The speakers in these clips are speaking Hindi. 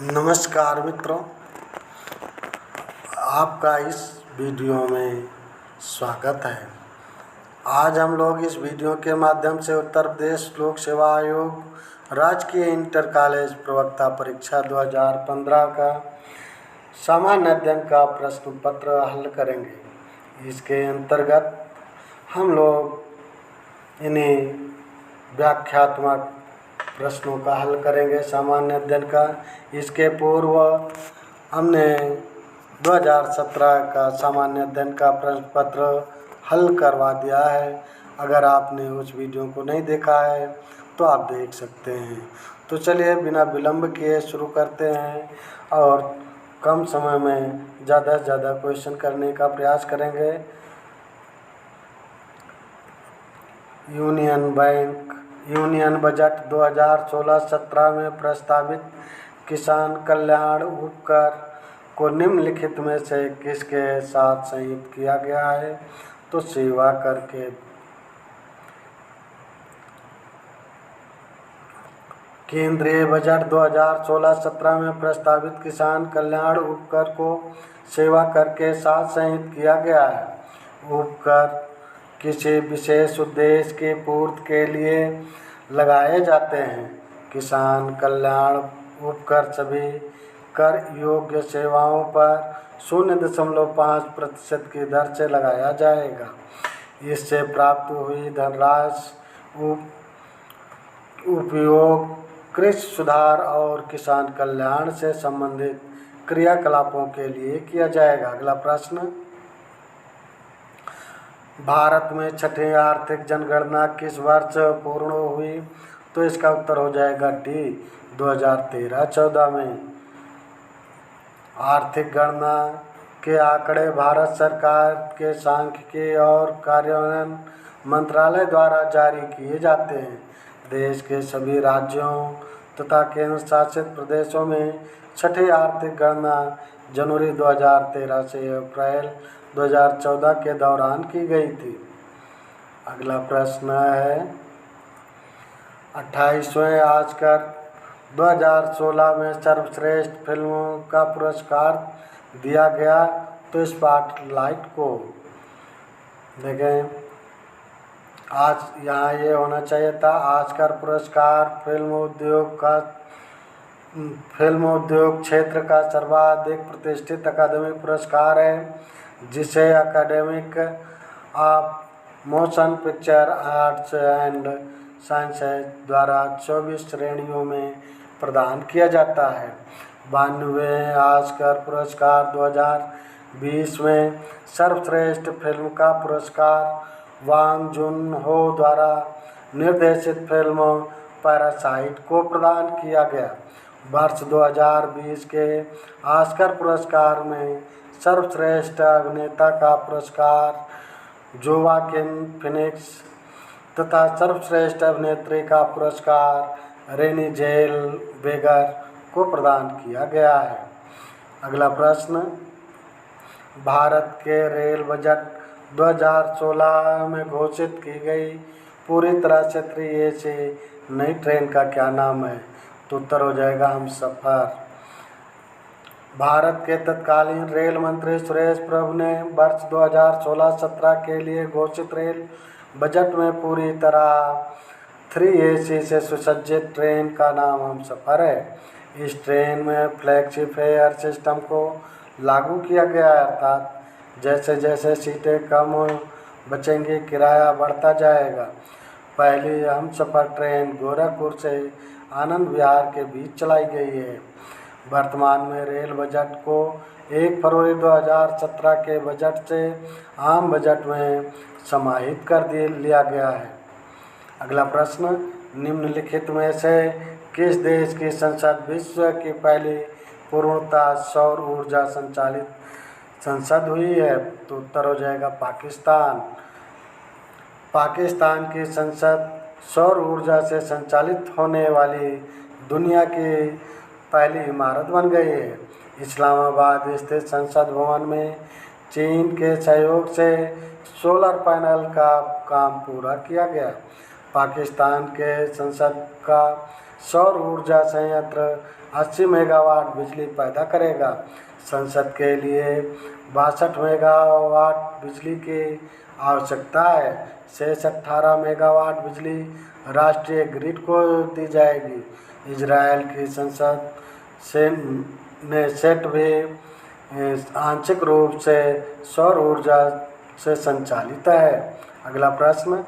नमस्कार मित्रों, आपका इस वीडियो में स्वागत है। आज हम लोग इस वीडियो के माध्यम से उत्तर प्रदेश लोक सेवा आयोग राजकीय इंटर कॉलेज प्रवक्ता परीक्षा 2015 का सामान्य अध्ययन का प्रश्न पत्र हल करेंगे। इसके अंतर्गत हम लोग इन्हीं व्याख्यात्मक प्रश्नों का हल करेंगे सामान्य अध्ययन का। इसके पूर्व हमने 2017 का सामान्य अध्ययन का प्रश्न पत्र हल करवा दिया है। अगर आपने उस वीडियो को नहीं देखा है तो आप देख सकते हैं। तो चलिए बिना विलंब किए शुरू करते हैं और कम समय में ज़्यादा से ज़्यादा क्वेश्चन करने का प्रयास करेंगे। यूनियन बजट 2016-17 में प्रस्तावित किसान कल्याण उपकर को निम्नलिखित में से किसके साथ संयुक्त किया गया है? तो सेवा कर के। केंद्रीय बजट 2016-17 में प्रस्तावित किसान कल्याण उपकर को सेवा कर के साथ संयुक्त किया गया है। उपकर किसी विशेष उद्देश्य की पूर्ति के लिए लगाए जाते हैं। किसान कल्याण उपकर सभी कर योग्य सेवाओं पर 0.5% की दर से लगाया जाएगा। इससे प्राप्त हुई धनराशि उपयोग कृषि सुधार और किसान कल्याण से संबंधित क्रियाकलापों के लिए किया जाएगा। अगला प्रश्न, भारत में छठी आर्थिक जनगणना किस वर्ष पूर्ण हुई? तो इसका उत्तर हो जाएगा डी, 2013-14 में। आर्थिक गणना के आंकड़े भारत सरकार के सांख्यिकी और कार्यान्वयन मंत्रालय द्वारा जारी किए जाते हैं। देश के सभी राज्यों तथा केंद्र शासित प्रदेशों में छठी आर्थिक गणना जनवरी 2013 से अप्रैल 2014 के दौरान की गई थी। अगला प्रश्न है, 28वें ऑस्कर 2016 में सर्वश्रेष्ठ फिल्मों का पुरस्कार दिया गया। तो स्पॉटलाइट को देखें, आज यहाँ ये होना चाहिए था, ऑस्कर पुरस्कार फिल्म उद्योग क्षेत्र का सर्वाधिक प्रतिष्ठित अकादमिक पुरस्कार है, जिसे academic of motion picture arts and sciences द्वारा 24 श्रेणियों में प्रदान किया जाता है। 92वें ऑस्कर पुरस्कार 2020 में सर्वश्रेष्ठ फिल्म का पुरस्कार वांग जुन हो द्वारा निर्देशित फिल्म पैरासाइट को प्रदान किया गया। वर्ष 2020 के ऑस्कर पुरस्कार में सर्वश्रेष्ठ अभिनेता का पुरस्कार जोवाकिन फिनिक्स तथा सर्वश्रेष्ठ अभिनेत्री का पुरस्कार रेनी जेलवेगर को प्रदान किया गया है। अगला प्रश्न, भारत के रेल बजट 2016 में घोषित की गई पूरी तरह से 3AC नई ट्रेन का क्या नाम है? तो उत्तर हो जाएगा हमसफर। भारत के तत्कालीन रेल मंत्री सुरेश प्रभु ने वर्ष 2016-17 के लिए घोषित रेल बजट में पूरी तरह 3AC से सुसज्जित ट्रेन का नाम हमसफर है। इस ट्रेन में फ्लैक्सी फेयर सिस्टम को लागू किया गया है, अर्थात जैसे जैसे सीटें कम बचेंगी किराया बढ़ता जाएगा। पहली हमसफर ट्रेन गोरखपुर से आनंद विहार के बीच चलाई गई है। वर्तमान में रेल बजट को 1 फरवरी 2017 के बजट से आम बजट में समाहित कर लिया गया है। अगला प्रश्न, निम्नलिखित में से किस देश की संसद विश्व की पहली पूर्णतः सौर ऊर्जा संचालित संसद हुई है? तो उत्तर हो जाएगा पाकिस्तान। पाकिस्तान की संसद सौर ऊर्जा से संचालित होने वाली दुनिया की पहली इमारत बन गई है। इस्लामाबाद स्थित संसद भवन में चीन के सहयोग से सोलर पैनल का काम पूरा किया गया। पाकिस्तान के संसद का सौर ऊर्जा संयंत्र 80 मेगावाट बिजली पैदा करेगा। संसद के लिए 62 मेगावाट बिजली की आवश्यकता है। शेष 18 मेगावाट बिजली राष्ट्रीय ग्रिड को दी जाएगी। इजराइल की संसद से नेसेट भी आंशिक रूप से सौर ऊर्जा से संचालित है। अगला प्रश्न,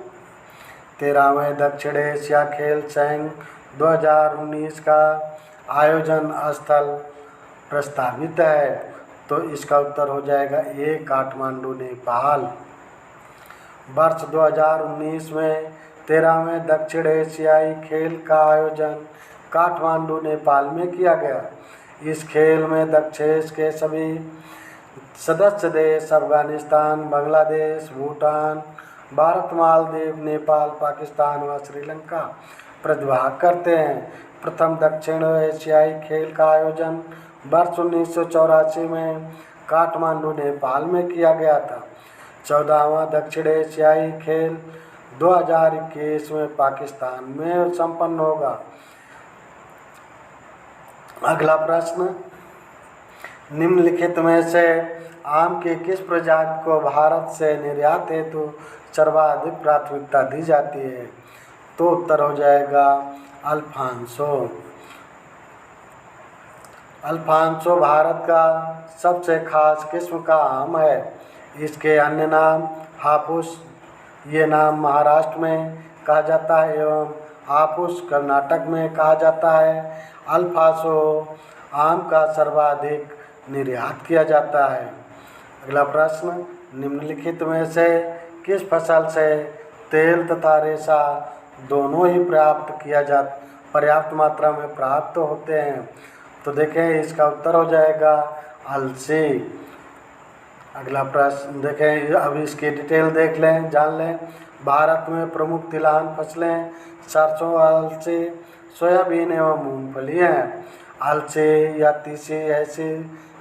13वें दक्षिण एशिया खेल संघ 2019 का आयोजन स्थल प्रस्तावित है। तो इसका उत्तर हो जाएगा ए, काठमांडू, नेपाल। वर्ष 2019 में 13वें दक्षिण एशियाई खेल का आयोजन काठमांडू, नेपाल में किया गया। इस खेल में दक्षिण के सभी सदस्य देश अफगानिस्तान, बांग्लादेश, भूटान, भारत, मालदीव, नेपाल, पाकिस्तान व श्रीलंका प्रतिभाग करते हैं। प्रथम दक्षिण एशियाई खेल का आयोजन वर्ष 1984 में काठमांडू, नेपाल में किया गया था। 14वां दक्षिण एशियाई खेल 2021 में पाकिस्तान में संपन्न होगा। अगला प्रश्न, निम्नलिखित में से आम की किस प्रजाति को भारत से निर्यात हेतु सर्वाधिक प्राथमिकता दी जाती है? तो उत्तर हो जाएगा अल्फांसो। अल्फांसो भारत का सबसे खास किस्म का आम है। इसके अन्य नाम हापुस, ये नाम महाराष्ट्र में कहा जाता है एवं हापुस कर्नाटक में कहा जाता है। अल्फांसो आम का सर्वाधिक निर्यात किया जाता है। अगला प्रश्न, निम्नलिखित में से किस फसल से तेल तथा रेशा दोनों ही पर्याप्त मात्रा में प्राप्त होते हैं? तो देखें, इसका उत्तर हो जाएगा अलसी। अगला प्रश्न देखें, अभी इसकी डिटेल देख लें, जान लें। भारत में प्रमुख तिलहन फसलें सरसों, अलसी, सोयाबीन एवं मूंगफली हैं। अलसी या तीसी ऐसी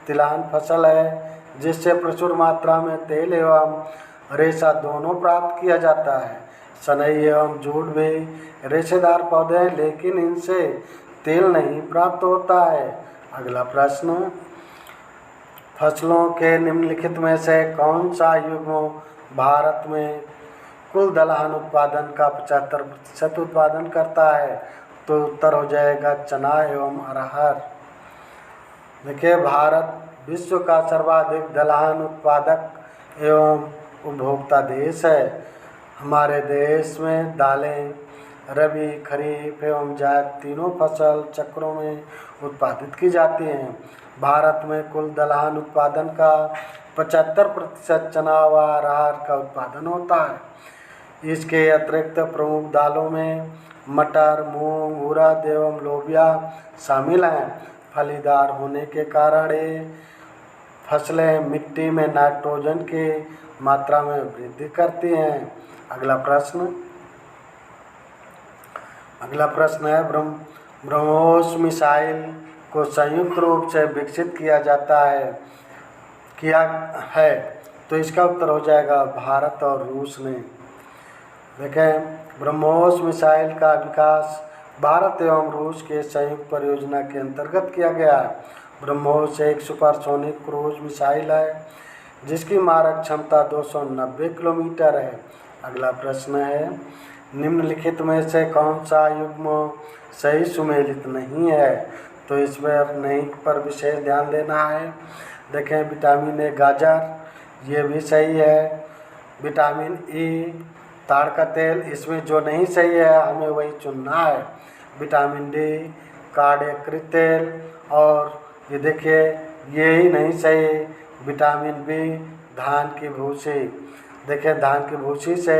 तिलहन फसल है जिससे प्रचुर मात्रा में तेल एवं रेशा दोनों प्राप्त किया जाता है। सनई एवं जूट भी रेशेदार पौधे हैं, लेकिन इनसे तेल नहीं प्राप्त होता है। अगला प्रश्न, फसलों के निम्नलिखित में से कौन सा युग्म भारत में कुल दलहन उत्पादन का 75% उत्पादन करता है? तो उत्तर हो जाएगा चना एवं अरहर। देखिए, भारत विश्व का सर्वाधिक दलहन उत्पादक एवं उपभोक्ता देश है। हमारे देश में दालें रबी, खरीफ एवं जायद तीनों फसल चक्रों में उत्पादित की जाती हैं। भारत में कुल दलहन उत्पादन का 75% चना व अरहर का उत्पादन होता है। इसके अतिरिक्त प्रमुख दालों में मटर, मूंग, उड़द एवं लोबिया शामिल हैं। फलीदार होने के कारण ये फसलें मिट्टी में नाइट्रोजन की मात्रा में वृद्धि करती हैं। अगला प्रश्न है, ब्रह्मोस मिसाइल को संयुक्त रूप से विकसित किया है। तो इसका उत्तर हो जाएगा भारत और रूस ने। देखें, ब्रह्मोस मिसाइल का विकास भारत एवं रूस के संयुक्त परियोजना के अंतर्गत किया गया है। ब्रह्मोस एक सुपरसोनिक क्रूज मिसाइल है जिसकी मारक क्षमता 290 किलोमीटर है। अगला प्रश्न है, निम्नलिखित में से कौन सा युग्म सही सुमेलित नहीं है? तो इस पर नहीं पर विशेष ध्यान देना है। देखें, विटामिन ए गाजर, ये भी सही है। विटामिन ई ताड़ का तेल, इसमें जो नहीं सही है हमें वही चुनना है। विटामिन डी कार्डियक तेल, और ये देखिए ये ही नहीं सही, विटामिन बी धान की भूसी। देखिए, धान की भूसी से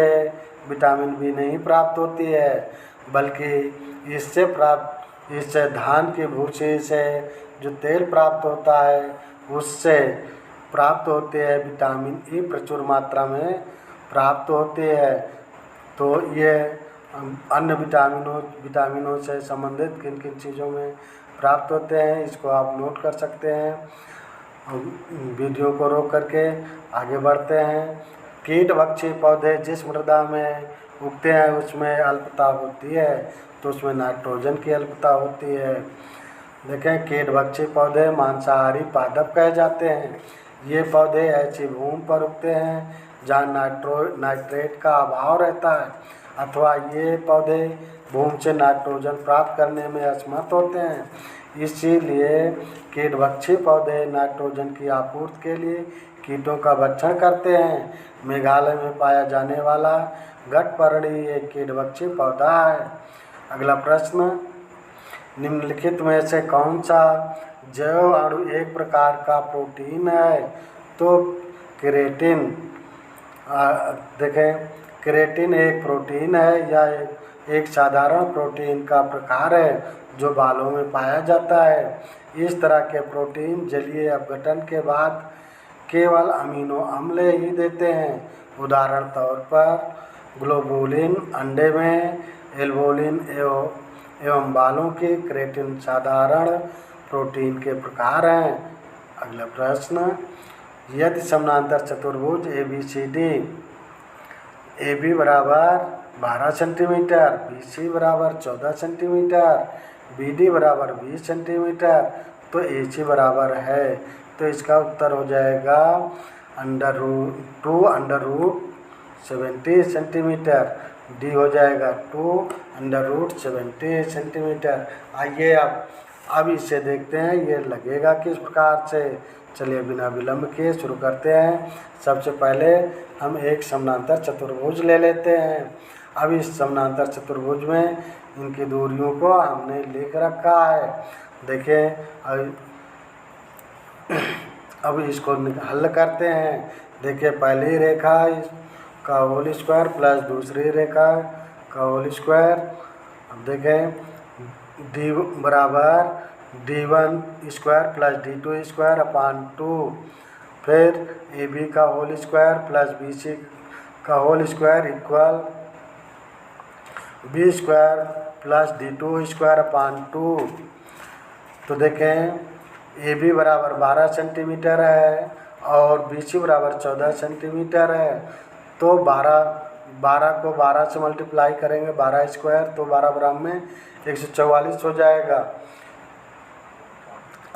विटामिन बी नहीं प्राप्त होती है, बल्कि इससे धान की भूसी से जो तेल प्राप्त होता है उससे प्राप्त होते हैं विटामिन ई, प्रचुर मात्रा में प्राप्त होती है। तो ये अन्य विटामिनों से संबंधित किन किन चीज़ों में प्राप्त होते हैं, इसको आप नोट कर सकते हैं। वीडियो को रोक करके आगे बढ़ते हैं। कीट भक्षी पौधे जिस मृदा में उगते हैं उसमें अल्पता होती है। तो उसमें नाइट्रोजन की अल्पता होती है। देखें, कीटभक्षी पौधे मांसाहारी पादप कहे जाते हैं। ये पौधे ऐसी भूमि पर उगते हैं जहाँ नाइट्रेट का अभाव रहता है, अथवा ये पौधे भूमि से नाइट्रोजन प्राप्त करने में असमर्थ होते हैं। इसीलिए कीटभक्षी पौधे नाइट्रोजन की आपूर्ति के लिए कीटों का भक्षण करते हैं। मेघालय में पाया जाने वाला गठपर्णी एक कीटभक्षी पौधा है। अगला प्रश्न, निम्नलिखित में से कौन सा जैव अणु एक प्रकार का प्रोटीन है? तो केरेटिन। देखें, केरेटिन एक प्रोटीन है या एक साधारण प्रोटीन का प्रकार है जो बालों में पाया जाता है। इस तरह के प्रोटीन जलीय अपघटन के बाद केवल अमीनो अम्ल ही देते हैं। उदाहरण तौर पर ग्लोबुलिन अंडे में, एल्बुलिन एवं बालों की केरेटिन साधारण प्रोटीन के प्रकार हैं। अगला प्रश्न, यदि समानांतर चतुर्भुज ABCD AB बराबर 12 सेंटीमीटर, BC बराबर 14 सेंटीमीटर, BD बराबर 20 सेंटीमीटर, तो AC बराबर है, तो इसका उत्तर हो जाएगा √2√70 सेंटीमीटर। डी हो जाएगा 2√70 सेंटीमीटर। आइए अब इसे देखते हैं ये लगेगा किस प्रकार से। चलिए बिना विलंब के शुरू करते हैं। सबसे पहले हम एक समानांतर चतुर्भुज ले लेते हैं। अब इस समानांतर चतुर्भुज में इनकी दूरियों को हमने लिख रखा है। देखिए, अब इसको हल करते हैं। देखिए, पहली रेखा का होल स्क्वायर प्लस दूसरी रेखा का होल स्क्वायर। अब देखें, डी बराबर D1 square plus D2 square upon 2, फिर AB का होल स्क्वायर प्लस BC का whole square equal B square plus D2 square upon 2। तो देखें, AB बराबर 12 सेंटीमीटर है और BC बराबर 14 सेंटीमीटर है। तो 12 को 12 से मल्टीप्लाई करेंगे, 12 स्क्वायर, तो 12 बराबर में 144 हो जाएगा।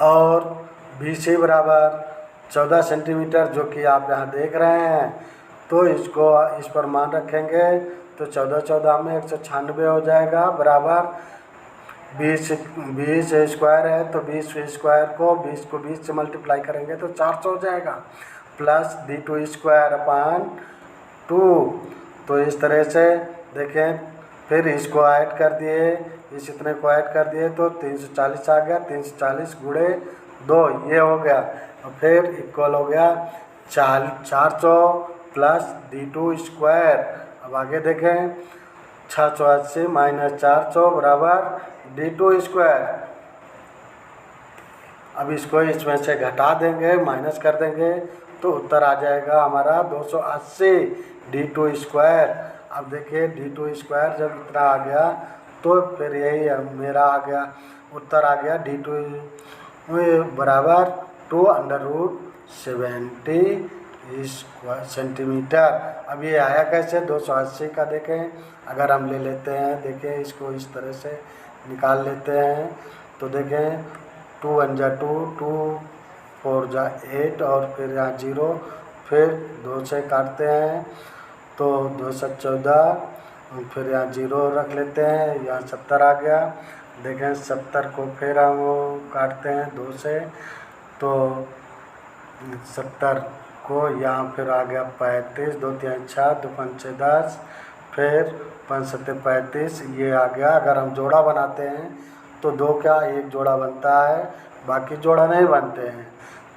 और BC बराबर 14 सेंटीमीटर जो कि आप यहाँ देख रहे हैं, तो इसको इस पर मान रखेंगे तो 14 में 196 हो जाएगा, बराबर 20 स्क्वायर है तो 20 स्क्वायर को 20 से मल्टीप्लाई करेंगे तो 400 हो जाएगा, प्लस D2 स्क्वायर अपान 2। तो इस तरह से देखें, फिर इसको ऐड कर दिए, इस इतने को ऐड कर दिए तो 340 आ गया, 340 गुणे 2 ये हो गया, और फिर इक्वल हो गया 400 प्लस D2 स्क्वायर। अब आगे देखें, 680 माइनस 400 बराबर D2 स्क्वायर। अब इसको इसमें से घटा देंगे, माइनस कर देंगे, तो उत्तर आ जाएगा हमारा 280 D2 स्क्वायर। अब देखिए, D2 स्क्वायर जब इतना आ गया तो फिर यही मेरा आ गया, उत्तर आ गया D2 बराबर 2√70 सेंटीमीटर। अब ये आया कैसे 280 का, देखें अगर हम ले लेते हैं, देखें इसको इस तरह से निकाल लेते हैं, तो देखें 2 1 जा 2, 2 4 जा 8 और फिर यहाँ 0, फिर 2 से काटते हैं तो 2 से 14, फिर यहाँ 0 रख लेते हैं, यहाँ 70 आ गया। देखें 70 को फिर हम काटते हैं 2 से, तो 70 को यहाँ फिर आ गया 35, 2 3 6, 2 5 10, फिर 5 7 35 ये आ गया। अगर हम जोड़ा बनाते हैं तो 2 क्या 1 जोड़ा बनता है, बाकी जोड़ा नहीं बनते हैं।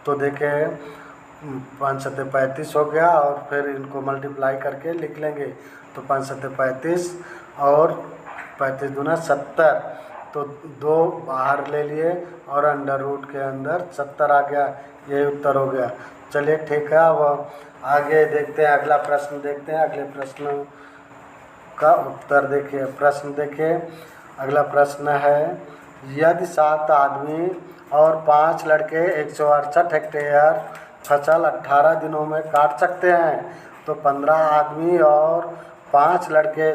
तो देखें 5 7 35 हो गया, और फिर इनको मल्टीप्लाई करके लिख लेंगे, तो 5 7 35 और 35 दूना 70, तो 2 बाहर ले लिए और अंडर रूट के अंदर 70 आ गया, यही उत्तर हो गया। चलिए ठीक है, अब आगे देखते हैं, अगला प्रश्न देखते हैं। अगले प्रश्न का उत्तर देखिए, प्रश्न देखिए, अगला प्रश्न है, यदि 7 आदमी और 5 लड़के 168 हेक्टेयर फसल 18 दिनों में काट सकते हैं, तो 15 आदमी और 5 लड़के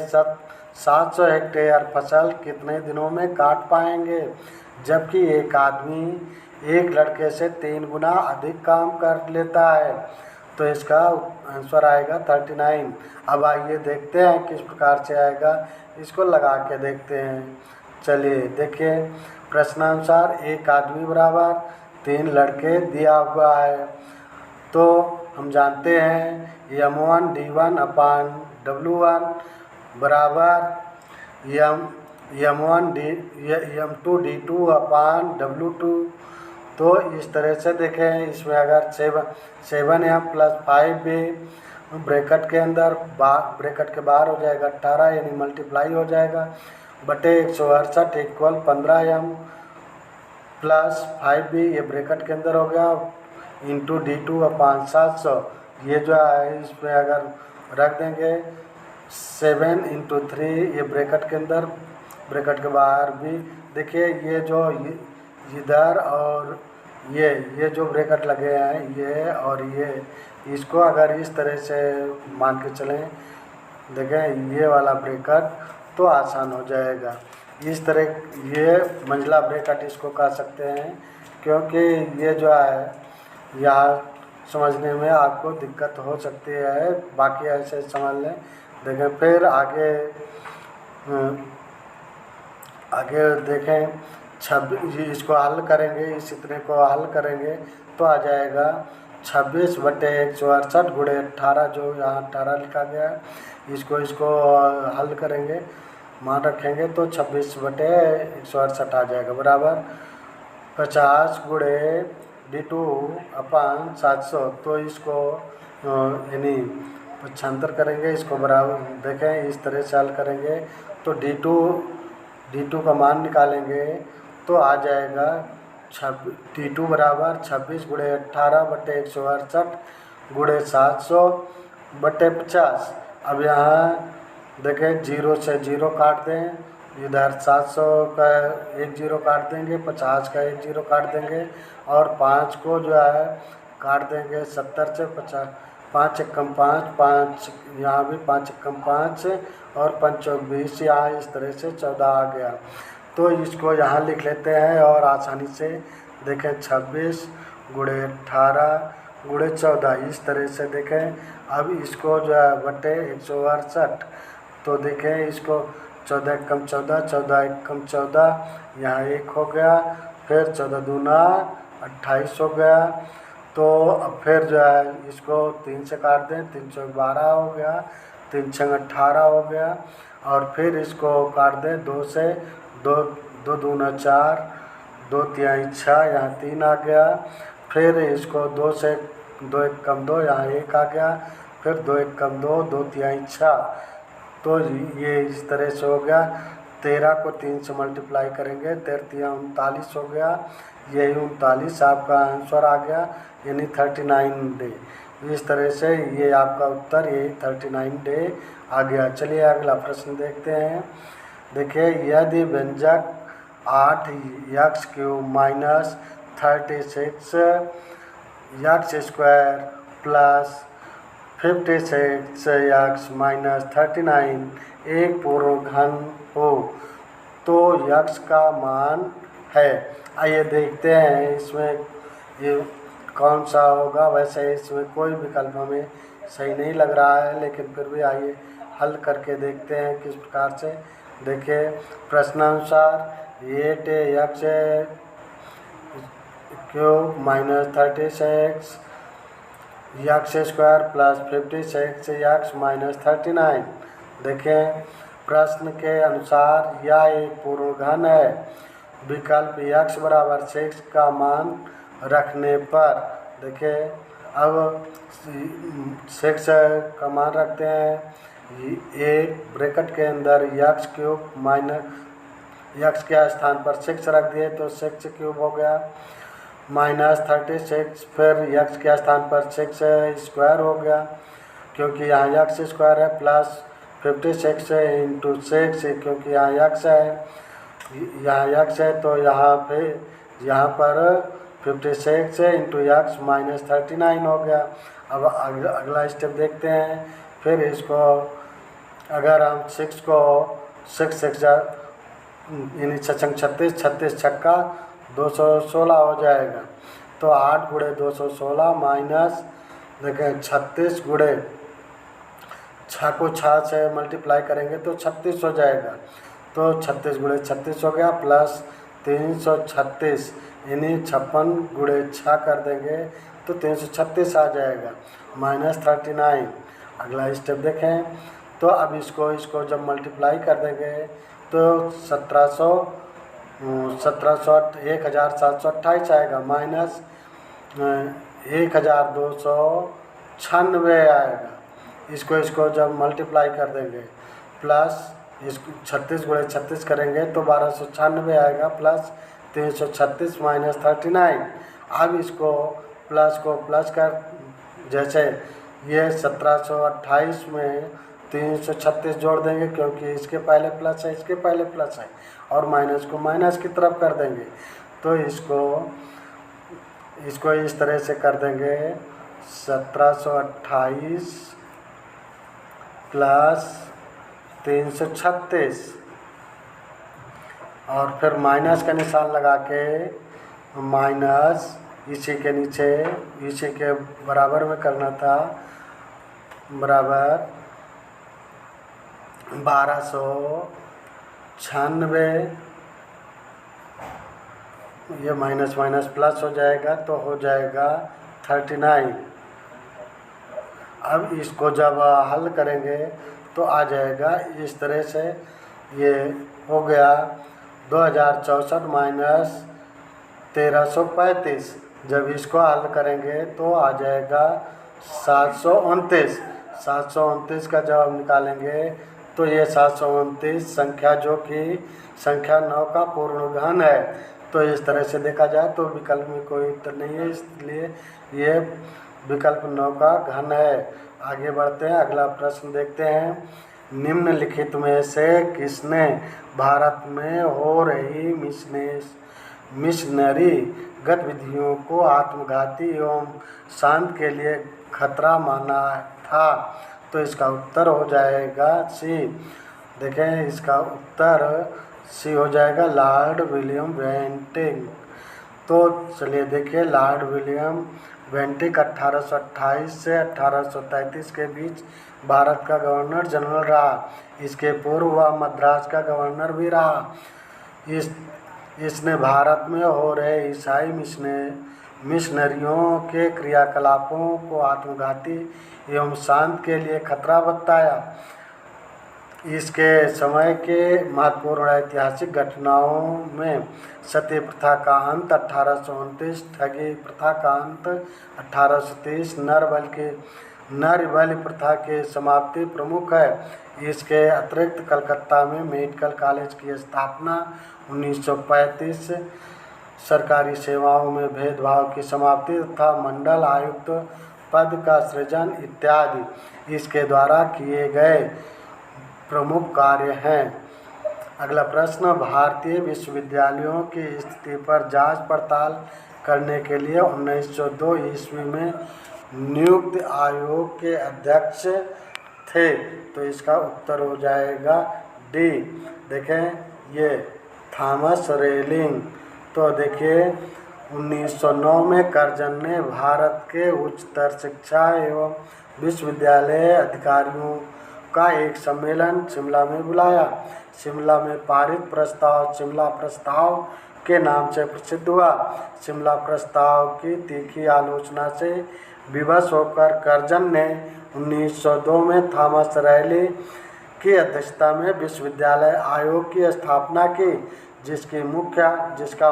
700 हेक्टेयर फसल कितने दिनों में काट पाएंगे, जबकि एक आदमी एक लड़के से 3 गुना अधिक काम कर लेता है। तो इसका आंसर आएगा 39। अब आइए देखते हैं किस प्रकार से आएगा, इसको लगा के देखते हैं। चलिए देखिए, प्रश्नानुसार एक आदमी बराबर 3 लड़के दिया हुआ है। तो हम जानते हैं M1 D1 अपान W1 बराबर M2 D2 अपान W2। तो इस तरह से देखें, इसमें अगर 7M प्लस 5B ब्रैकेट के अंदर ब्रैकेट के बाहर हो जाएगा 18, यानी मल्टीप्लाई हो जाएगा बटे 168 इक्वल 15M प्लस 5B, ये ब्रैकेट के अंदर हो गया, इंटू D2 अपान 700। ये जो है इसमें अगर रख देंगे 7 इंटू 3, ये ब्रैकेट के अंदर ब्रैकेट के बाहर भी। देखिए ये जो इधर और ये जो ब्रैकेट लगे हैं ये और ये, इसको अगर इस तरह से मान के चलें, देखें ये वाला ब्रैकेट, तो आसान हो जाएगा। इस तरह ये मंझला ब्रैकेट इसको कह सकते हैं, क्योंकि ये जो है यहाँ समझने में आपको दिक्कत हो सकती है, बाकी ऐसे समझ लें। देखें फिर आगे देखें 26, इसको हल करेंगे, इस इतने को हल करेंगे तो आ जाएगा 26 बटे 168 गुणे 18, जो यहाँ 18 लिखा गया है, इसको हल करेंगे, मान रखेंगे तो 26 बटे 168 आ जाएगा बराबर 50 गुणे D2 अपान 700। तो इसको यानी पक्षांतर करेंगे, इसको बराबर देखें इस तरह से हल करेंगे तो D2 का मान निकालेंगे तो आ जाएगा D2 बराबर 26 गुणे 18 बटे 168 गुणे 700 बटे 50। अब यहाँ देखें 0 से 0 काट दें, इधर 700 का 1 0 काट देंगे, 50 का 1 0 काट देंगे और 5 को जो है काट देंगे 70 से 50, 5 एकम 5, यहाँ भी 5 एकम 5 और 5 चौक 20, यहाँ इस तरह से 14 आ गया। तो इसको यहाँ लिख लेते हैं और आसानी से देखें 26 गुणे 18 गुणे 14, इस तरह से देखें। अब इसको जो है बटे 168, तो देखें इसको 14 एकम 14, 14 एकम 14, यहाँ 1 हो गया, फिर 14 दूना 28 हो गया। तो अब फिर जो है इसको 3 से काट दें, 3 चौक 12 हो गया, 3 छंग 18 हो गया, और फिर इसको काट दें 2 से, 2 दूना 4, 2 तिहाई 6, यहाँ 3 आ गया, फिर इसको 2 से 2 एकम 2, यहाँ 1 आ गया, फिर 2 एकम 2, 2 तिहाई 6। तो ये इस तरह से हो गया। 13 को 3 से मल्टीप्लाई करेंगे, 13 39 हो गया, यही 39 आपका आंसर आ गया, यानी 39 डे। इस तरह से ये आपका उत्तर, यही 39 डे आ गया। चलिए अगला प्रश्न देखते हैं। देखिए, यदि व्यंजक 8x³ minus 36 x square plus 56x minus 39 एक पूर्ण घन हो तो x का मान है। आइए देखते हैं इसमें ये कौन सा होगा। वैसे इसमें कोई विकल्प हमें सही नहीं लग रहा है, लेकिन फिर भी आइए हल करके देखते हैं किस प्रकार से। देखिए, प्रश्नानुसार 8x³ minus 36 x square plus 56x minus 39। देखें, प्रश्न के अनुसार यह एक पूर्ण घन है। विकल्प x बराबर 6 का मान रखने पर, देखिए अब 6 का मान रखते हैं, एक ब्रैकेट के अंदर x³ माइनस x के स्थान पर 6 रख दिए तो 6³ हो गया, माइनस 36, फिर x के स्थान पर 6 स्क्वायर हो गया, क्योंकि यहाँ x स्क्वायर है, प्लस 56 इंटू 6, क्योंकि यहाँ x है, यहाँ x है, तो यहाँ पर 56 इंटू x माइनस 39 हो गया। अब अगला स्टेप देखते हैं। फिर इसको अगर हम 6 को 6 यानी 6 36, 36 छक्का 216 हो जाएगा। तो 8 गुणे 216 माइनस देखें 36 गुणे 6 को 6 से मल्टीप्लाई करेंगे तो 36 हो जाएगा। तो 36 गुणे 36 हो गया प्लस 336 यानी 56 गुणे 6 कर देंगे तो 336 आ जाएगा माइनस 39। अगला स्टेप देखें तो अब इसको जब मल्टीप्लाई कर देंगे तो 1728 आएगा माइनस 1296 आएगा। इसको जब मल्टीप्लाई कर देंगे प्लस इसको 36 गुणे 36 करेंगे तो 1296 आएगा प्लस 336 माइनस 39। अब इसको प्लस को प्लस कर जैसे ये 1728 में 336 जोड़ देंगे क्योंकि इसके पहले प्लस है, इसके पहले प्लस है, और माइनस को माइनस की तरफ कर देंगे। तो इसको इस तरह से कर देंगे 1728 प्लस 336 और फिर माइनस का निशान लगा के माइनस इसी के नीचे इसी के बराबर में करना था, बराबर 1296 ये माइनस माइनस प्लस हो जाएगा तो हो जाएगा 39। अब इसको जब हल करेंगे तो आ जाएगा इस तरह से, ये हो गया 2064 माइनस 1335। जब इसको हल करेंगे तो आ जाएगा 729 का जवाब निकालेंगे तो ये 729 संख्या जो कि संख्या 9 का पूर्ण घन है। तो इस तरह से देखा जाए तो विकल्प में कोई उत्तर नहीं है, इसलिए ये विकल्प 9 का घन है। आगे बढ़ते हैं, अगला प्रश्न देखते हैं। निम्नलिखित में से किसने भारत में हो रही मिशनरी गतिविधियों को आत्मघाती एवं शांति के लिए खतरा माना था? तो इसका उत्तर हो जाएगा सी। देखें इसका उत्तर सी हो जाएगा लॉर्ड विलियम बेंटिक। तो चलिए देखिए, लॉर्ड विलियम बेंटिक 1828 से 1833 के बीच भारत का गवर्नर जनरल रहा। इसके पूर्व वह मद्रास का गवर्नर भी रहा। इसने भारत में हो रहे ईसाई मिशनरियों के क्रियाकलापों को आत्मघाती एवं शांति के लिए खतरा बताया। इसके समय के महत्वपूर्ण ऐतिहासिक घटनाओं में सती प्रथा का अंत 1829, ठगी प्रथा का अंत 1830, नर बलि प्रथा की समाप्ति प्रमुख है। इसके अतिरिक्त कलकत्ता में मेडिकल कॉलेज की स्थापना 1935, सरकारी सेवाओं में भेदभाव की समाप्ति तथा मंडल आयुक्त पद का सृजन इत्यादि इसके द्वारा किए गए प्रमुख कार्य हैं। अगला प्रश्न, भारतीय विश्वविद्यालयों की स्थिति पर जांच पड़ताल करने के लिए 1902 ईस्वी में नियुक्त आयोग के अध्यक्ष थे। तो इसका उत्तर हो जाएगा डी। देखें ये थॉमस रेलिंग। तो देखिए 1909 में कर्जन ने भारत के उच्चतर शिक्षा एवं विश्वविद्यालय अधिकारियों का एक सम्मेलन शिमला में बुलाया। शिमला में पारित प्रस्ताव शिमला प्रस्ताव के नाम से प्रसिद्ध हुआ। शिमला प्रस्ताव की तीखी आलोचना से विवश होकर कर्जन ने 1902 में थॉमस रेली की अध्यक्षता में विश्वविद्यालय आयोग की स्थापना की, जिसका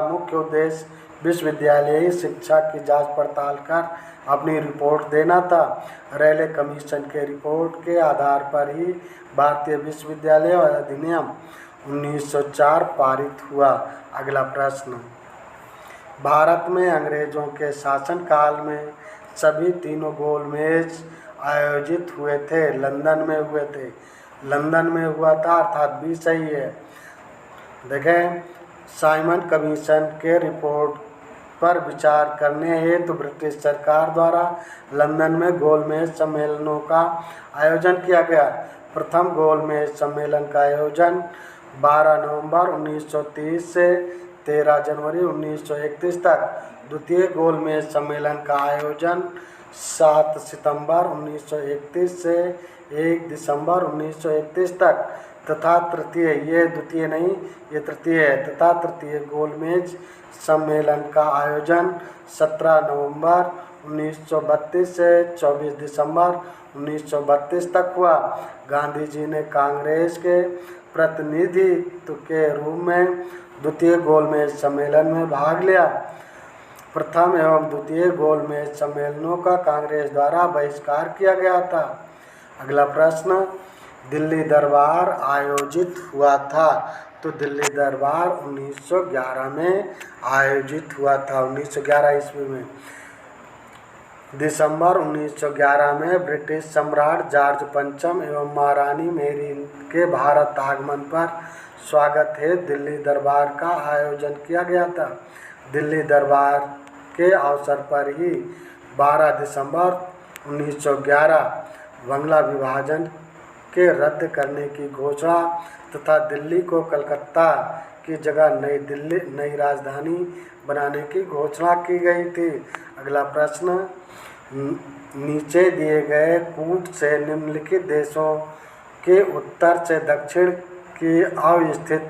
मुख्य उद्देश्य विश्वविद्यालयी शिक्षा की जांच पड़ताल कर अपनी रिपोर्ट देना था। रेले कमीशन के रिपोर्ट के आधार पर ही भारतीय विश्वविद्यालय अधिनियम 1904 पारित हुआ। अगला प्रश्न, भारत में अंग्रेजों के शासनकाल में सभी तीनों गोलमेज आयोजित हुए थे। लंदन में हुए थे। लंदन में हुआ था अर्थात भी सही है। देखें, साइमन कमीशन के रिपोर्ट पर विचार करने हेतु ब्रिटिश सरकार द्वारा लंदन में गोलमेज सम्मेलनों का आयोजन किया गया। प्रथम गोलमेज सम्मेलन का आयोजन 12 नवंबर 1930 से 13 जनवरी 1931 तक। द्वितीय गोलमेज सम्मेलन का आयोजन 7 सितंबर 1931 से 1 दिसंबर 1931 तक तथा तृतीय गोलमेज सम्मेलन का आयोजन 17 नवंबर 1932 से 24 दिसंबर 1932 तक हुआ। गांधी जी ने कांग्रेस के प्रतिनिधित्व के रूप में द्वितीय गोलमेज सम्मेलन में भाग लिया। प्रथम एवं द्वितीय गोलमेज सम्मेलनों का कांग्रेस द्वारा बहिष्कार किया गया था। अगला प्रश्न, दिल्ली दरबार आयोजित हुआ था। तो दिल्ली दरबार 1911 में आयोजित हुआ था, 1911 ईस्वी में। दिसंबर 1911 में ब्रिटिश सम्राट जॉर्ज पंचम एवं महारानी मेरी के भारत आगमन पर स्वागत हेतु दिल्ली दरबार का आयोजन किया गया था। दिल्ली दरबार के अवसर पर ही 12 दिसंबर 1911 बंगला विभाजन के रद्द करने की घोषणा तथा दिल्ली को कलकत्ता की जगह नई राजधानी बनाने की घोषणा की गई थी। अगला प्रश्न, नीचे दिए गए कूट से निम्नलिखित देशों के उत्तर से दक्षिण की अवस्थित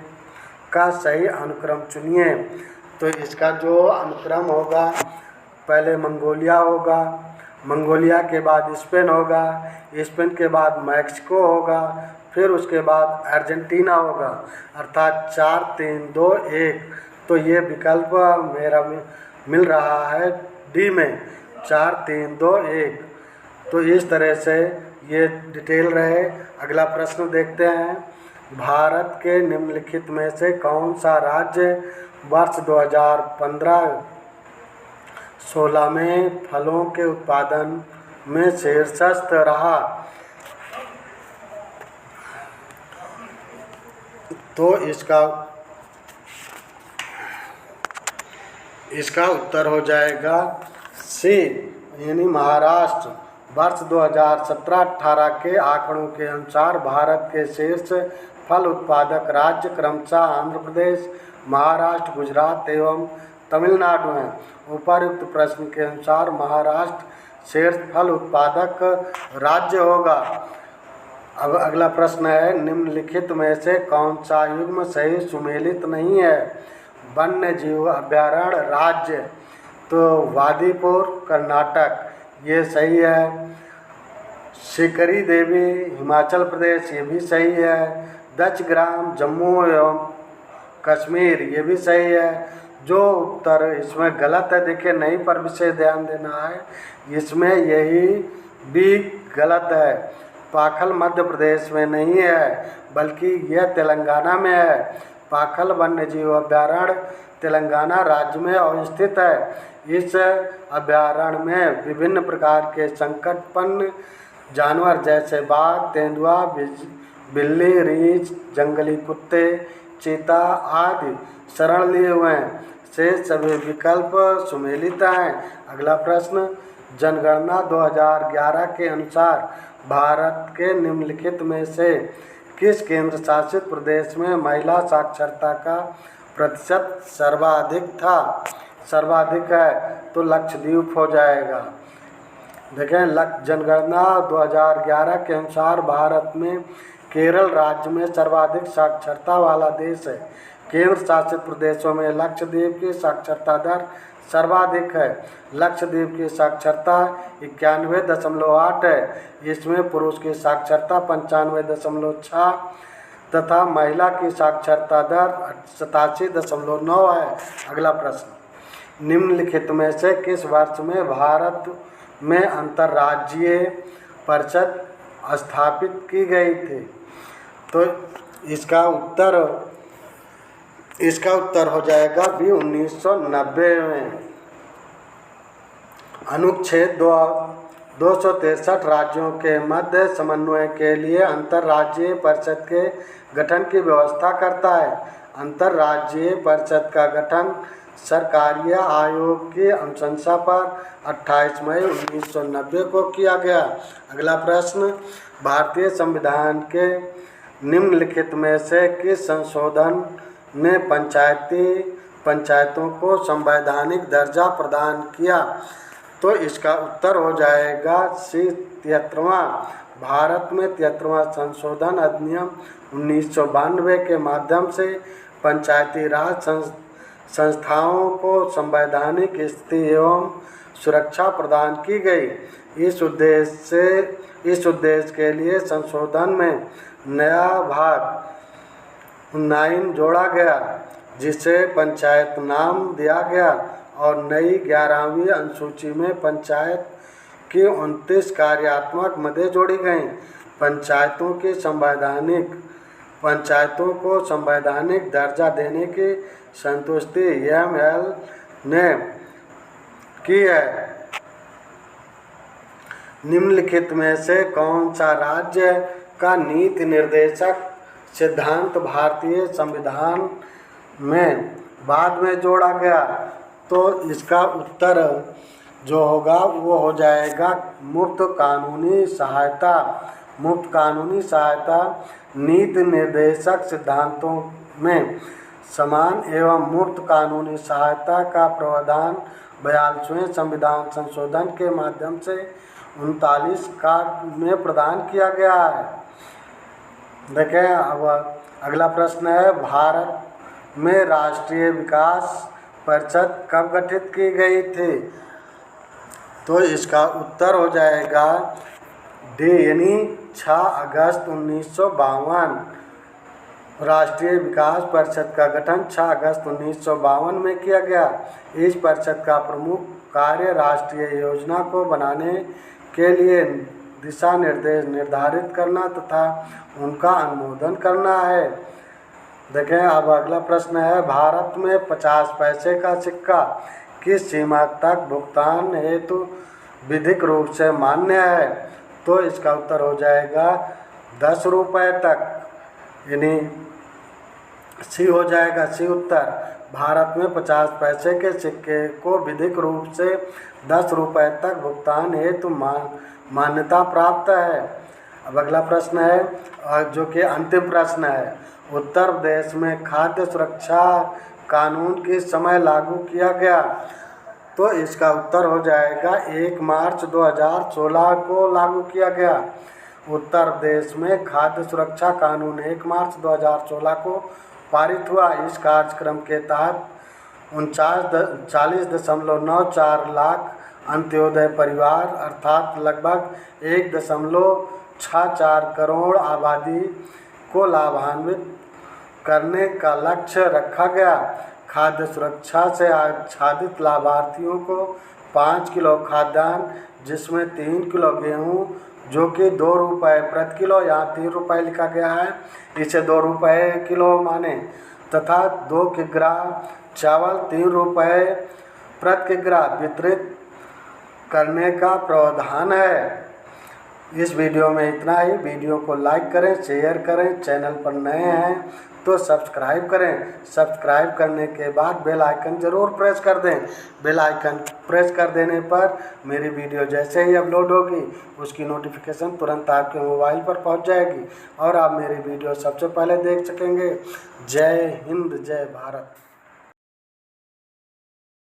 का सही अनुक्रम चुनिए। तो इसका जो अनुक्रम होगा, पहले मंगोलिया होगा, मंगोलिया के बाद स्पेन होगा, स्पेन के बाद मैक्सिको होगा, फिर उसके बाद अर्जेंटीना होगा, अर्थात 4 3 2 1। तो ये विकल्प मेरा मिल रहा है डी में, 4 3 2 1। तो इस तरह से ये डिटेल रहे। अगला प्रश्न देखते हैं, भारत के निम्नलिखित में से कौन सा राज्य वर्ष 2015-16 में फलों के उत्पादन में शीर्षस्थ रहा। तो इसका उत्तर हो जाएगा सी, यानी महाराष्ट्र। वर्ष 2017-18 के आंकड़ों के अनुसार भारत के शीर्ष फल उत्पादक राज्य क्रमशः आंध्र प्रदेश, महाराष्ट्र, गुजरात एवं तमिलनाडु हैं। उपर्युक्त प्रश्न के अनुसार महाराष्ट्र शीर्ष फल उत्पादक राज्य होगा। अब अगला प्रश्न है, निम्नलिखित में से कौन सा युग्म सही सुमेलित नहीं है। वन्य जीव अभयारण्य राज्य, तो वादीपुर कर्नाटक, ये सही है। शिकरी देवी हिमाचल प्रदेश, ये भी सही है। दच ग्राम जम्मू एवं कश्मीर, ये भी सही है। जो उत्तर इसमें गलत है, देखिए नहीं पर विशेष ध्यान देना है, इसमें यही भी गलत है। पाखल मध्य प्रदेश में नहीं है, बल्कि यह तेलंगाना में है। पाखल वन्य जीव अभयारण्य तेलंगाना राज्य में अवस्थित है। इस अभयारण्य में विभिन्न प्रकार के संकटपन्न जानवर जैसे बाघ, तेंदुआ, बिल्ली, रीछ, जंगली कुत्ते, चीता आदि शरण लिए हुए हैं। से सभी विकल्प सुमेलित हैं। अगला प्रश्न, जनगणना 2011 के अनुसार भारत के निम्नलिखित में से किस केंद्र शासित प्रदेश में महिला साक्षरता का प्रतिशत सर्वाधिक था। सर्वाधिक है तो लक्षद्वीप हो जाएगा। देखें, जनगणना 2011 के अनुसार भारत में केरल राज्य में सर्वाधिक साक्षरता वाला देश है। केंद्र शासित प्रदेशों में लक्षद्वीप की साक्षरता दर सर्वाधिक है। लक्षद्वीप की साक्षरता 91.8 है। इसमें पुरुष की साक्षरता 95.6 तथा महिला की साक्षरता दर 87.9 है। अगला प्रश्न, निम्नलिखित में से किस वर्ष में भारत में अंतर्राज्यीय परिषद स्थापित की गई थी। तो इसका उत्तर हो जाएगा भी 1990 में। अनुच्छेद 263 राज्यों के मध्य समन्वय के लिए अंतर्राज्यीय परिषद के गठन की व्यवस्था करता है। अंतर्राज्यीय परिषद का गठन सरकारीय आयोग की अनुशंसा पर 28 मई 1990 को किया गया। अगला प्रश्न, भारतीय संविधान के निम्नलिखित में से किस संशोधन ने पंचायतों को संवैधानिक दर्जा प्रदान किया? तो इसका उत्तर हो जाएगा सी 73वां। भारत में 73वां संशोधन अधिनियम 1992 के माध्यम से पंचायती राज संस्थाओं को संवैधानिक स्थिति एवं सुरक्षा प्रदान की गई। इस उद्देश्य के लिए संशोधन में नया भाग 9 जोड़ा गया, जिसे पंचायत नाम दिया गया, और नई 11वीं अनुसूची में पंचायत की 29 कार्यात्मक मदें जोड़ी गईं। पंचायतों को संवैधानिक दर्जा देने की संतुष्टि एमएल ने की है। निम्नलिखित में से कौन सा राज्य का नीति निर्देशक सिद्धांत भारतीय संविधान में बाद में जोड़ा गया? तो इसका उत्तर जो होगा वो हो जाएगा मुफ्त कानूनी सहायता। मुफ्त कानूनी सहायता नीति निर्देशक सिद्धांतों में समान एवं मुफ्त कानूनी सहायता का प्रावधान 42वें संविधान संशोधन के माध्यम से 39 का में प्रदान किया गया है। देखें, अब अगला प्रश्न है, भारत में राष्ट्रीय विकास परिषद कब गठित की गई थी? तो इसका उत्तर हो जाएगा डी, यानी 6 अगस्त 1952। राष्ट्रीय विकास परिषद का गठन 6 अगस्त 1952 में किया गया। इस परिषद का प्रमुख कार्य राष्ट्रीय योजना को बनाने के लिए दिशा निर्देश निर्धारित करना तथा उनका अनुमोदन करना है। देखें, अब अगला प्रश्न है, भारत में 50 पैसे का सिक्का किस सीमा तक भुगतान हेतु विधिक रूप से मान्य है? तो इसका उत्तर हो जाएगा 10 रुपये तक, यानी सी हो जाएगा सी उत्तर। भारत में 50 पैसे के सिक्के को विधिक रूप से 10 रुपये तक भुगतान हेतु मान्यता प्राप्त है। अब अगला प्रश्न है, जो कि अंतिम प्रश्न है, उत्तर प्रदेश में खाद्य सुरक्षा कानून किस समय लागू किया गया? तो इसका उत्तर हो जाएगा 1 मार्च 2016 को लागू किया गया। उत्तर प्रदेश में खाद्य सुरक्षा कानून 1 मार्च 2016 को पारित हुआ। इस कार्यक्रम के तहत 40.94 लाख अंत्योदय परिवार अर्थात लगभग 1.64 करोड़ आबादी को लाभान्वित करने का लक्ष्य रखा गया। खाद्य सुरक्षा से आच्छादित लाभार्थियों को 5 किलो खाद्यान्न, जिसमें 3 किलो गेहूँ जो कि 2 रुपये प्रति किलो, यहाँ 3 रुपये लिखा गया है, इसे 2 रुपये किलो माने, तथा 2 किग्रा चावल 3 रुपये प्रति किग्रा वितरित करने का प्रावधान है। इस वीडियो में इतना ही। वीडियो को लाइक करें, शेयर करें, चैनल पर नए हैं तो सब्सक्राइब करें। सब्सक्राइब करने के बाद बेल आइकन ज़रूर प्रेस कर दें। बेल आइकन प्रेस कर देने पर मेरी वीडियो जैसे ही अपलोड होगी उसकी नोटिफिकेशन तुरंत आपके मोबाइल पर पहुंच जाएगी और आप मेरी वीडियो सबसे पहले देख सकेंगे। जय हिंद, जय भारत।